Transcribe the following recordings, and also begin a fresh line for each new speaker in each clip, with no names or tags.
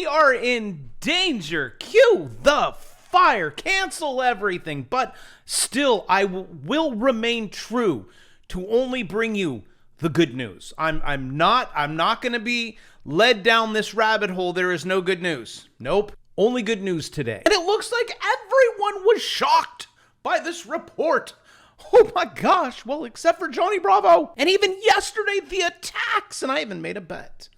We are in danger. Cue the fire. Cancel everything. But still, I will remain true to only bring you the good news. I'm not going to be led down this rabbit hole. There is no good news. Nope. Only good news today. And it looks like everyone was shocked by this report. Oh my gosh. Well, except for Johnny Bravo. And even yesterday, the attacks. And I even made a bet.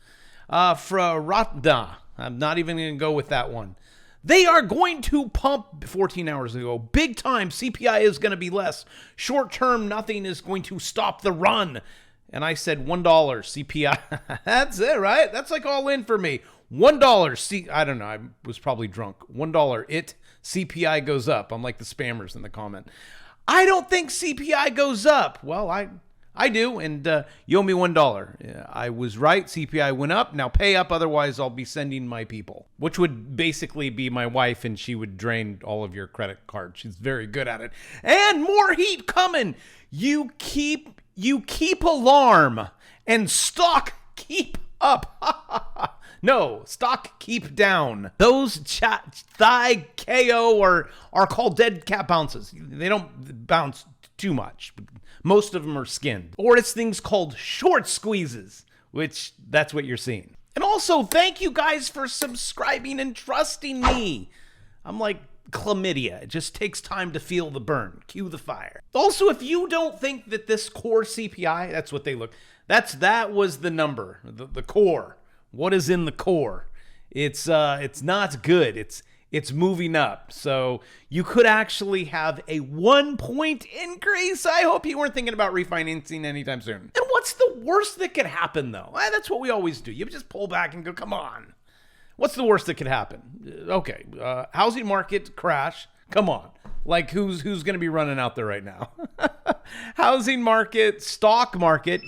Ratna. I'm not even going to go with that one. They are going to pump 14 hours ago. Big time. CPI is going to be less. Short term, nothing is going to stop the run. And I said $1 CPI. That's it, right? That's like all in for me. $1. I don't know. I was probably drunk. $1. CPI goes up. I'm like the spammers in the comment. I don't think CPI goes up. Well, I do, and you owe me $1. I was right. CPI went up. Now pay up, otherwise I'll be sending my people, which would basically be my wife, and she would drain all of your credit card. She's very good at it. And more heat coming. You keep alarm, and stock keep up. No, stock keep down. Those thigh KO are called dead cat bounces. They don't bounce too much. Most of them are skinned. Or it's things called short squeezes, which that's what you're seeing. And also, thank you guys for subscribing and trusting me. I'm like chlamydia. It just takes time to feel the burn. Cue the fire. Also, if you don't think that this core CPI, that's what they look, that was the number, the core. What is in the core? It's not good. It's moving up. So you could actually have a 1 point increase. I hope you weren't thinking about refinancing anytime soon. And what's the worst that could happen, though? That's what we always do. You just pull back and go, come on. What's the worst that could happen? Okay, housing market crash. Come on. Like, who's going to be running out there right now? Housing market, stock market.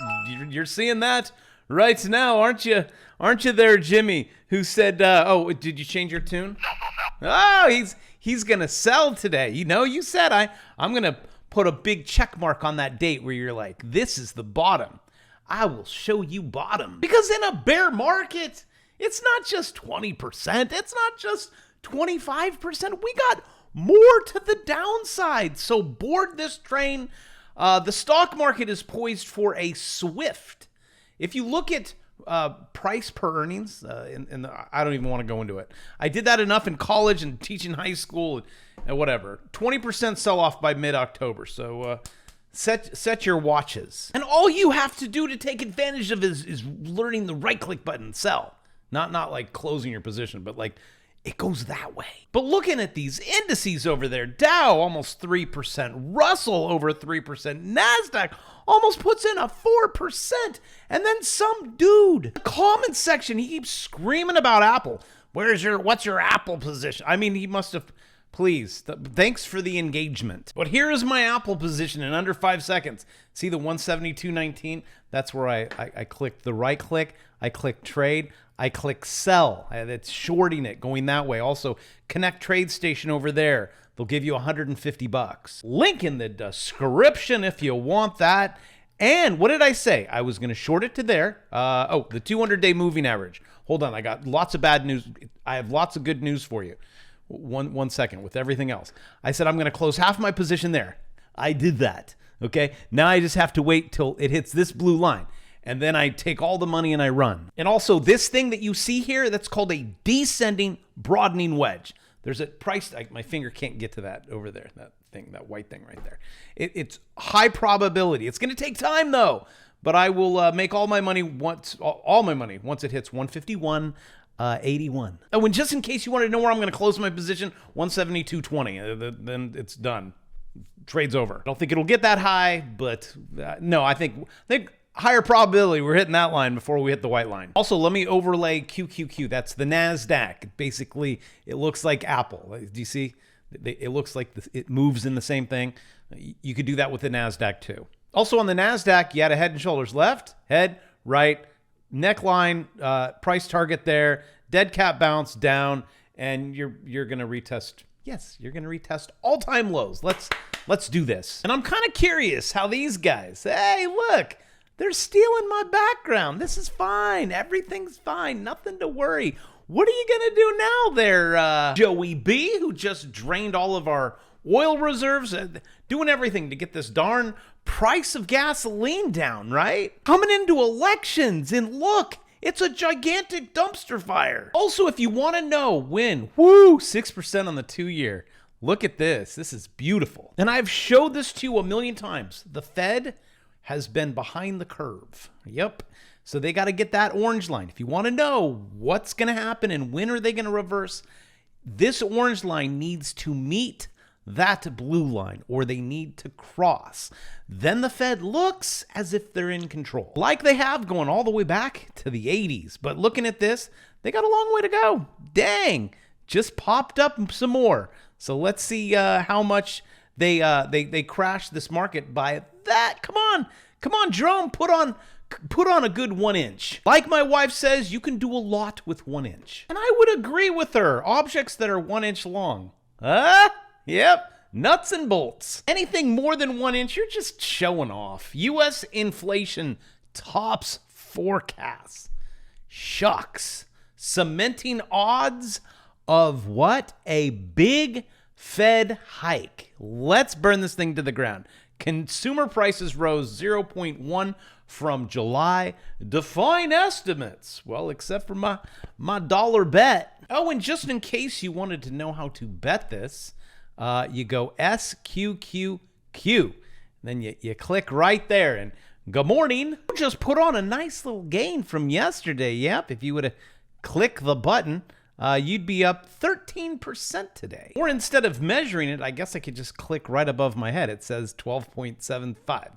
You're seeing that right now, aren't you? Aren't you there, Jimmy, who said, oh, did you change your tune? Oh, he's going to sell today. You know, you said I'm going to put a big check mark on that date where you're like, this is the bottom. I will show you bottom. Because in a bear market, it's not just 20%. It's not just 25%. We got more to the downside. So board this train. The stock market is poised for a swift. If you look at price per earnings, I don't even want to go into it. I did that enough in college and teaching high school and whatever. 20% sell off by mid-October. So set your watches. And all you have to do to take advantage of is learning the right-click button, sell. Not like closing your position, but like it goes that way. But looking at these indices over there, Dow almost 3%, Russell over 3%, NASDAQ almost puts in a 4%. And then some dude, the comment section, he keeps screaming about Apple. What's your Apple position? I mean, he must have, please, thanks for the engagement. But here is my Apple position in under 5 seconds. See the 172.19? That's where I clicked the right click. I click trade. I click sell. It's shorting it, going that way. Also, connect trade station over there. They'll give you $150. Link in the description if you want that. And what did I say? I was going to short it to there. The 200-day moving average. Hold on, I got lots of bad news. I have lots of good news for you. One second with everything else. I said I'm going to close half my position there. I did that. Okay, now I just have to wait till it hits this blue line. And then I take all the money and I run. And also this thing that you see here, that's called a descending broadening wedge. There's a price, my finger can't get to that over there, that thing, that white thing right there. It's high probability. It's going to take time though, but I will make all my money once it hits 151.81. Oh, and just in case you want to know where I'm going to close my position, 172.20, then it's done. Trade's over. I don't think it'll get that high, but no, I think higher probability we're hitting that line before we hit the white line. Also, let me overlay QQQ. That's the NASDAQ. Basically, it looks like Apple. Do you see? It looks like it moves in the same thing. You could do that with the NASDAQ too. Also on the NASDAQ, you had a head and shoulders left, head, right, neckline, price target there, dead cat bounce down, and you're going to retest. Yes, you're going to retest all-time lows. Let's do this. And I'm kind of curious how these guys, hey, look, they're stealing my background. This is fine. Everything's fine. Nothing to worry. What are you going to do now there, Joey B, who just drained all of our oil reserves, doing everything to get this darn price of gasoline down, right? Coming into elections, and look, it's a gigantic dumpster fire. Also, if you want to know when, 6% on the 2-year. Look at this. This is beautiful. And I've showed this to you a million times. The Fed has been behind the curve. Yep. So they got to get that orange line. If you want to know what's going to happen and when are they going to reverse, this orange line needs to meet that blue line, or they need to cross. Then the Fed looks as if they're in control, like they have going all the way back to the 80s. But looking at this, they got a long way to go. Dang, just popped up some more. So let's see how much they crashed this market by that. Come on, Jerome, put on a good 1 inch. Like my wife says, you can do a lot with 1 inch. And I would agree with her. Objects that are 1 inch long. Yep, nuts and bolts. Anything more than 1 inch, you're just showing off. U.S. inflation tops forecasts. Shucks. Cementing odds of what? A big Fed hike. Let's burn this thing to the ground. Consumer prices rose 0.1 from July. Define estimates. Well, except for my dollar bet. Oh, and just in case you wanted to know how to bet this, you go SQQQ. Then you click right there, and good morning. Just put on a nice little gain from yesterday. Yep, if you would have clicked the button, you'd be up 13% today. Or instead of measuring it, I guess I could just click right above my head. It says 12.75.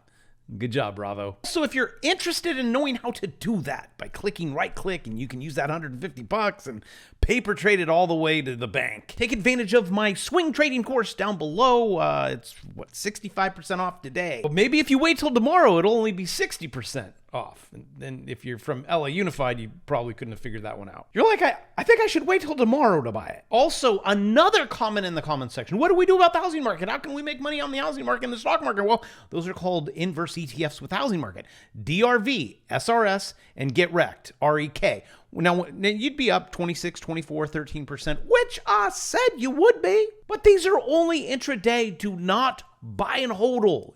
Good job, Bravo. So if you're interested in knowing how to do that by clicking right click, and you can use that $150 and paper trade it all the way to the bank. Take advantage of my swing trading course down below. It's 65% off today. But maybe if you wait till tomorrow, it'll only be 60% off. And then if you're from LA Unified, you probably couldn't have figured that one out. You're like, I think I should wait till tomorrow to buy it. Also, another comment in the comment section. What do we do about the housing market? How can we make money on the housing market and the stock market? Well, those are called inverse ETFs with housing market. DRV, SRS, and Get Wrecked, REK. Now, you'd be up 26, 24, 13%, which I said you would be. But these are only intraday. Do not buy and hodl.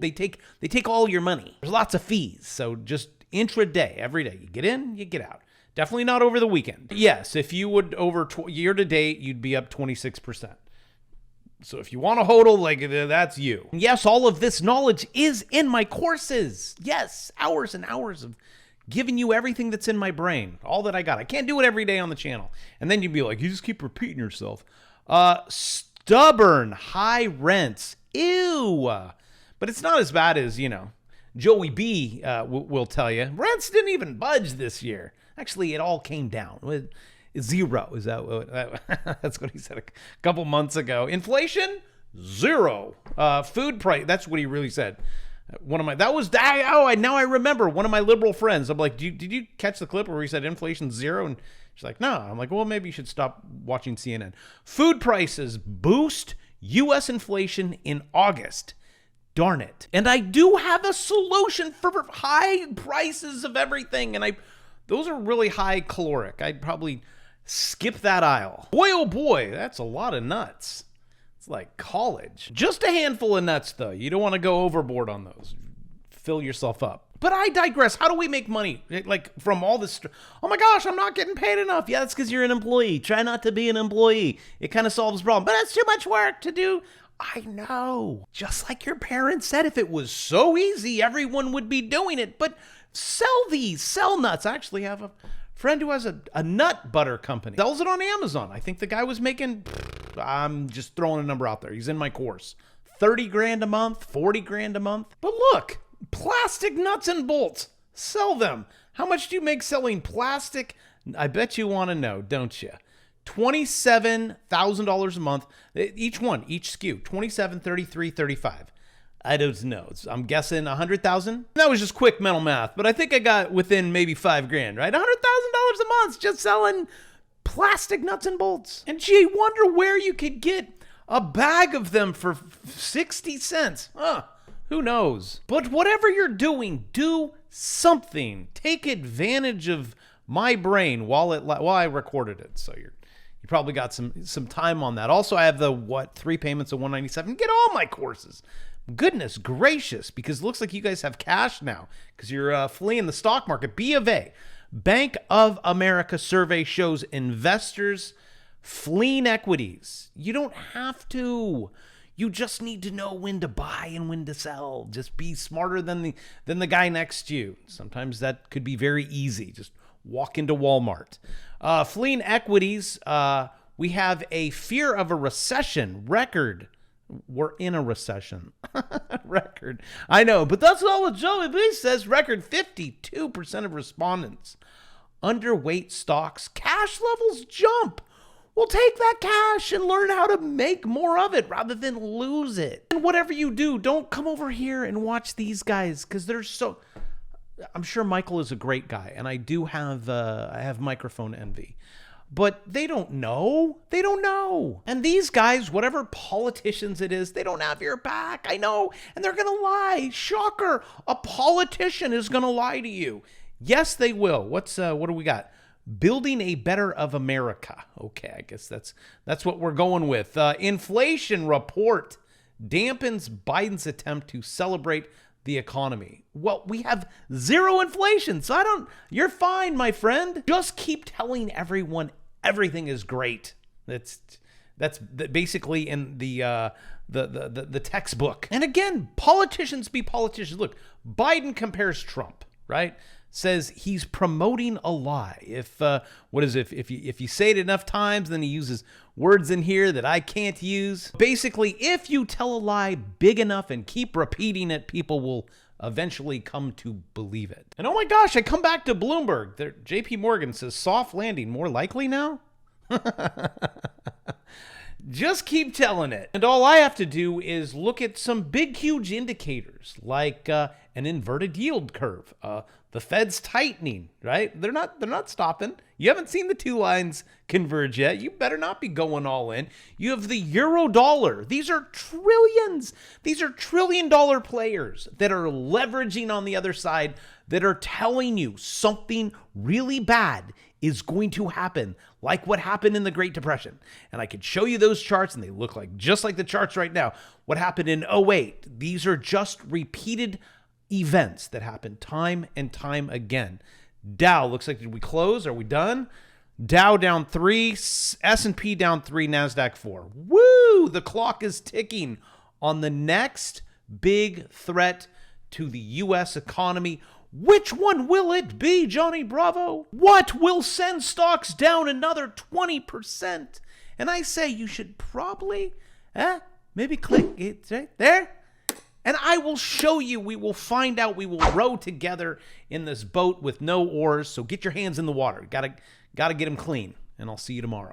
They take all your money. There's lots of fees. So just intraday, every day. You get in, you get out. Definitely not over the weekend. Yes, if you would over year to date, you'd be up 26%. So if you want to hodl, like, that's you. And yes, all of this knowledge is in my courses. Yes, hours and hours of giving you everything that's in my brain, all that I got. I can't do it every day on the channel. And then you'd be like, you just keep repeating yourself. Stubborn high rents. Ew. But it's not as bad as, Joey B will tell you. Rents didn't even budge this year. Actually, it all came down with 0. Is that what? That's what he said a couple months ago. Inflation, 0. Food price. That's what he really said. Now I remember one of my liberal friends. I'm like, did you catch the clip where he said inflation's 0? And she's like, no. I'm like, well, maybe you should stop watching CNN. Food prices boost U.S. inflation in August. Darn it. And I do have a solution for high prices of everything. And those are really high caloric. I'd probably skip that aisle. Boy, oh boy, that's a lot of nuts. It's like college. Just a handful of nuts, though. You don't want to go overboard on those. Fill yourself up. But I digress. How do we make money? Like, from all this... Oh my gosh, I'm not getting paid enough. Yeah, that's because you're an employee. Try not to be an employee. It kind of solves the problem. But it's too much work to do. I know. Just like your parents said, if it was so easy, everyone would be doing it. But sell nuts. I actually have a friend who has a nut butter company. Sells it on Amazon. I think the guy was making... I'm just throwing a number out there. He's in my course. 30 grand a month, 40 grand a month. But look, plastic nuts and bolts. Sell them. How much do you make selling plastic? I bet you want to know, don't you? $27,000 a month. Each SKU. 27, 33, 35. I don't know. I'm guessing 100,000. That was just quick mental math, but I think I got within maybe 5 grand, right? $100,000 a month just selling plastic nuts and bolts. And gee, wonder where you could get a bag of them for 60 cents. Who knows? But whatever you're doing, do something. Take advantage of my brain while I recorded it. So you probably got some time on that. Also, I have the 3 payments of $197. Get all my courses. Goodness gracious, because it looks like you guys have cash now because you're fleeing the stock market. B of A, Bank of America survey shows investors fleeing equities. You don't have to. You just need to know when to buy and when to sell. Just be smarter than the guy next to you. Sometimes that could be very easy. Just walk into Walmart. Fleeing equities, we have a fear of a recession record. We're in a recession. Record. I know, but that's all what Joey says. Record 52% of respondents. Underweight stocks. Cash levels jump. Well, take that cash and learn how to make more of it rather than lose it. And whatever you do, don't come over here and watch these guys because they're so... I'm sure Michael is a great guy, and I do have I have microphone envy. But they don't know. They don't know. And these guys, whatever politicians it is, they don't have your back. I know. And they're going to lie. Shocker. A politician is going to lie to you. Yes, they will. What do we got? Building a better of America. Okay, I guess that's what we're going with. Inflation report dampens Biden's attempt to celebrate the economy. Well, we have zero inflation, so you're fine, my friend. Just keep telling everyone everything is great. That's basically in the textbook. And again, politicians be politicians. Look, Biden compares Trump, right? Says he's promoting a lie. If you say it enough times, then he uses words in here that I can't use. Basically, if you tell a lie big enough and keep repeating it, people will eventually come to believe it. And oh my gosh, I come back to Bloomberg. JP Morgan says soft landing more likely now. Just keep telling it. And all I have to do is look at some big, huge indicators like an inverted yield curve. The Fed's tightening, right? They're not stopping. You haven't seen the two lines converge yet. You better not be going all in. You have the euro dollar. These are trillions. These are $1 trillion players that are leveraging on the other side that are telling you something really bad is going to happen, like what happened in the Great Depression. And I could show you those charts, and they look like just like the charts right now. What happened in 2008? These are just repeated events that happen time and time again. Dow looks like, did we close? Are we done? Dow down 3, S&P down 3, NASDAQ 4. Woo! The clock is ticking on the next big threat to the U.S. economy. Which one will it be, Johnny Bravo? What will send stocks down another 20%? And I say you should probably, maybe click it right there. And I will show you, we will find out, we will row together in this boat with no oars. So get your hands in the water. Gotta get them clean. And I'll see you tomorrow.